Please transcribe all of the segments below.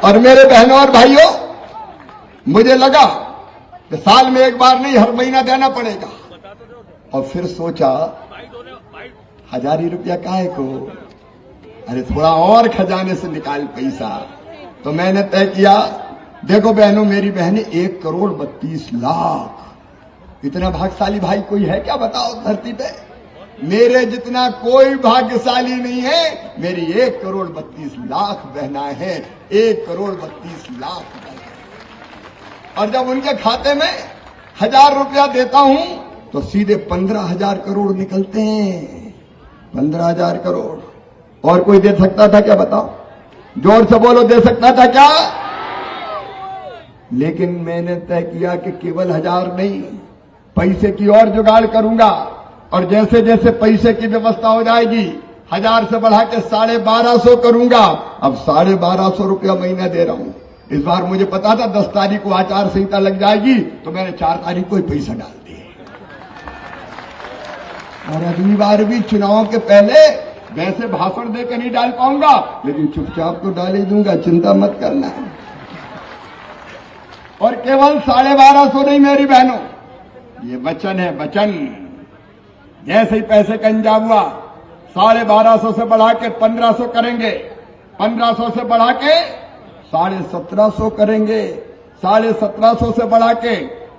और मेरे बहनों और भाइयों, मुझे लगा कि साल में एक बार नहीं, हर महीना देना पड़ेगा। और फिर सोचा 1000 ही रुपया काहे को, अरे थोड़ा और खजाने से निकाल पैसा। तो मैंने तय किया, देखो बहनों, मेरी बहनें 1,32,00,000। इतना भाग्यशाली भाई कोई है क्या बताओ धरती पे? मेरे जितना कोई भाग्यशाली नहीं है। मेरी 1,32,00,000 बहनाएं हैं, 1,32,00,000 बहनाएं। और जब उनके खाते में 1000 रुपया देता हूं तो सीधे 15,000 करोड़ निकलते हैं। 15,000 करोड़। और कोई दे सकता था क्या बताओ? जोर से बोलो, दे सकता था क्या? लेकिन मैंने तय किया कि केवल 1000 नहीं, पैसे की और जुगाड़ करूंगा। और जैसे जैसे पैसे की व्यवस्था हो जाएगी, 1000 से बढ़ा के 1250 करूंगा। अब 1250 रुपया महीना दे रहा हूं। इस बार मुझे पता था 10 तारीख को आचार संहिता लग जाएगी, तो मैंने 4 तारीख को ही पैसा डाल दिए। और अगली बार भी चुनाव के पहले वैसे भाषण देकर नहीं डाल पाऊंगा, लेकिन चुपचाप तो डाल ही दूंगा, चिंता मत करना। और केवल 1250 नहीं मेरी बहनों, ये वचन है, वचन। जैसे ही पैसे का इंतजाम हुआ, 1250 से बढ़ा के 1500 करेंगे, 1500 से बढ़ा के 1750 करेंगे, 1750 से बढ़ा के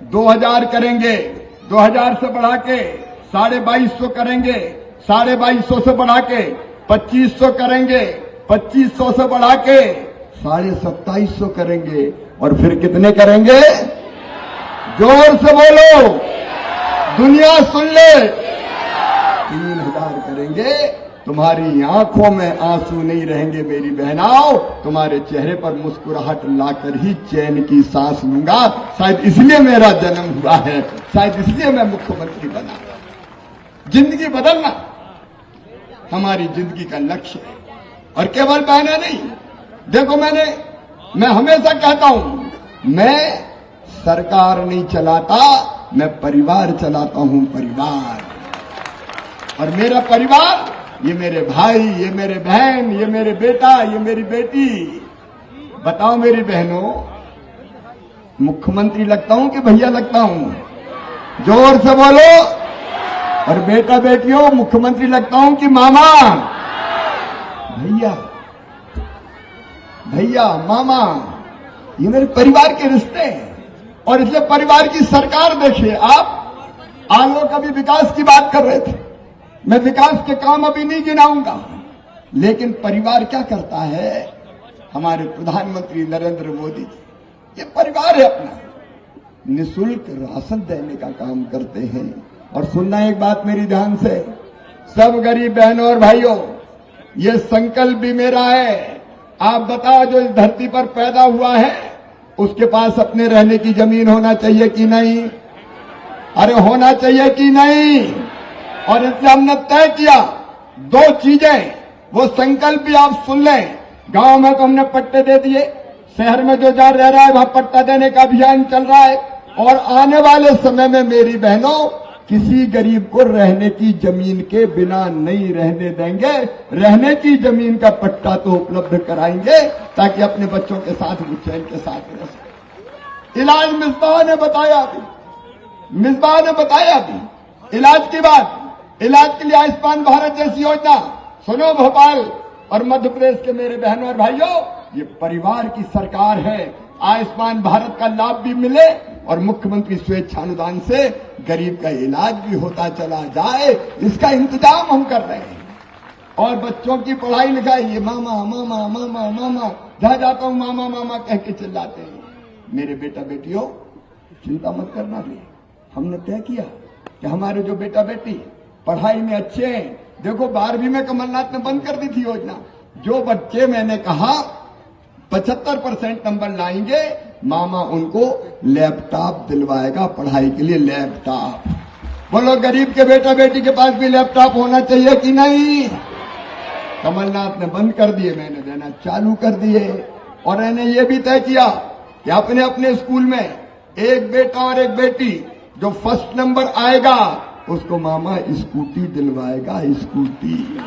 2000 करेंगे, 2000 से बढ़ा के 2250 करेंगे, 2250 से बढ़ा के 2500 करेंगे, 2500 से बढ़ा के 2750 करेंगे। और फिर कितने करेंगे? जोर से बोलो, दुनिया सुन ले। 3000 करेंगे। तुम्हारी आंखों में आंसू नहीं रहेंगे मेरी बहनाओं, तुम्हारे चेहरे पर मुस्कुराहट लाकर ही चैन की सांस लूंगा। शायद इसलिए मेरा जन्म हुआ है, शायद इसलिए मैं मुख्यमंत्री बना। जिंदगी बदलना हमारी जिंदगी का लक्ष्य है। और केवल बहना नहीं, देखो मैं हमेशा कहता हूं, मैं सरकार नहीं चलाता, मैं परिवार चलाता हूं, परिवार। और मेरा परिवार, ये मेरे भाई, ये मेरे बहन, ये मेरे बेटा, ये मेरी बेटी। बताओ मेरी बहनों, मुख्यमंत्री लगता हूं कि भैया लगता हूं? जोर से बोलो। और बेटा बेटियों, मुख्यमंत्री लगता हूं कि मामा? भैया, भैया, मामा, ये मेरे परिवार के रिश्ते हैं। और इसलिए परिवार की सरकार देखिए। आप लोग कभी विकास की बात कर रहे थे, मैं विकास के काम अभी नहीं गिनाऊंगा, लेकिन परिवार क्या करता है? हमारे प्रधानमंत्री नरेंद्र मोदी जी, ये परिवार है अपना, निःशुल्क राशन देने का काम करते हैं। और सुनना एक बात मेरी ध्यान से, सब गरीब बहनों और भाइयों, ये संकल्प भी मेरा है। आप बताओ, जो इस धरती पर पैदा हुआ है, उसके पास अपने रहने की जमीन होना चाहिए कि नहीं? अरे होना चाहिए कि नहीं? और इसलिए हमने तय किया 2 चीजें, वो संकल्प भी आप सुन लें। गांव में तो हमने पट्टे दे दिए, शहर में जो जा रह रहा है वहां पट्टा देने का अभियान चल रहा है। और आने वाले समय में मेरी बहनों, किसी गरीब को रहने की जमीन के बिना नहीं रहने देंगे। रहने की जमीन का पट्टा तो उपलब्ध कराएंगे, ताकि अपने बच्चों के साथ वो चैन के साथ रह सके। इलाज मिसबाह ने बताया अभी इलाज की बात। इलाज के लिए आयुष्मान भारत जैसी योजना सुनो। भोपाल और मध्य प्रदेश के मेरे बहनों और भाइयों, ये परिवार की सरकार है। आयुष्मान भारत का लाभ भी मिले और मुख्यमंत्री स्वेच्छानुदान से गरीब का इलाज भी होता चला जाए, इसका इंतजाम हम कर रहे हैं। और बच्चों की पढ़ाई लिखाई, ये मामा मामा मामा मामा, जहां जाता हूं मामा मामा कह के चिल्लाते हैं। मेरे बेटा बेटियों, चिंता मत करना। भी हमने तय किया कि हमारे जो बेटा बेटी पढ़ाई में अच्छे हैं, देखो 12वीं में कमलनाथ ने बंद कर दी थी योजना। जो बच्चे मैंने कहा 75% नंबर लाएंगे, मामा उनको लैपटॉप दिलवाएगा पढ़ाई के लिए। लैपटॉप, बोलो गरीब के बेटा बेटी के पास भी लैपटॉप होना चाहिए कि नहीं? कमलनाथ ने बंद कर दिए, मैंने देना चालू कर दिए। और मैंने ये भी तय किया कि अपने अपने स्कूल में एक बेटा और एक बेटी जो फर्स्ट नंबर आएगा, उसको मामा स्कूटी दिलवाएगा, स्कूटी।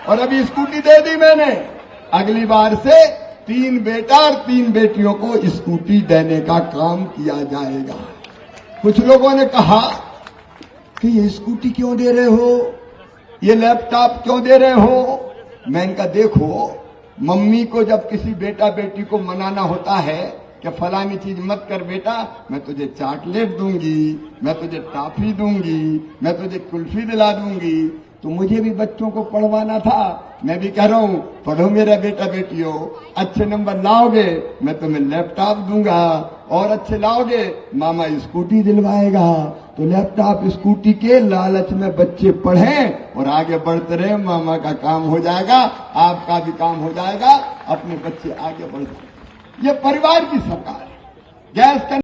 और अभी स्कूटी दे दी मैंने। अगली बार से 3 बेटा और 3 बेटियों को स्कूटी देने का काम किया जाएगा। कुछ लोगों ने कहा कि ये स्कूटी क्यों दे रहे हो, ये लैपटॉप क्यों दे रहे हो। मैं इनका देखो, मम्मी को जब किसी बेटा बेटी को मनाना होता है कि फलानी चीज मत कर बेटा, मैं तुझे चॉकलेट दूंगी, मैं तुझे टॉफी दूंगी, मैं तुझे कुल्फी दिला दूंगी। तो मुझे भी बच्चों को पढ़वाना था, मैं भी कह रहा हूं पढ़ो मेरा बेटा बेटियों, अच्छे नंबर लाओगे मैं तुम्हें लैपटॉप दूंगा, और अच्छे लाओगे मामा स्कूटी दिलवाएगा। तो लैपटॉप स्कूटी के लालच में बच्चे पढ़ें और आगे बढ़ते रहे, मामा का काम हो जाएगा, आपका भी काम हो जाएगा, अपने बच्चे आगे बढ़ जाएंगे। ये परिवार की सरकार है। गैस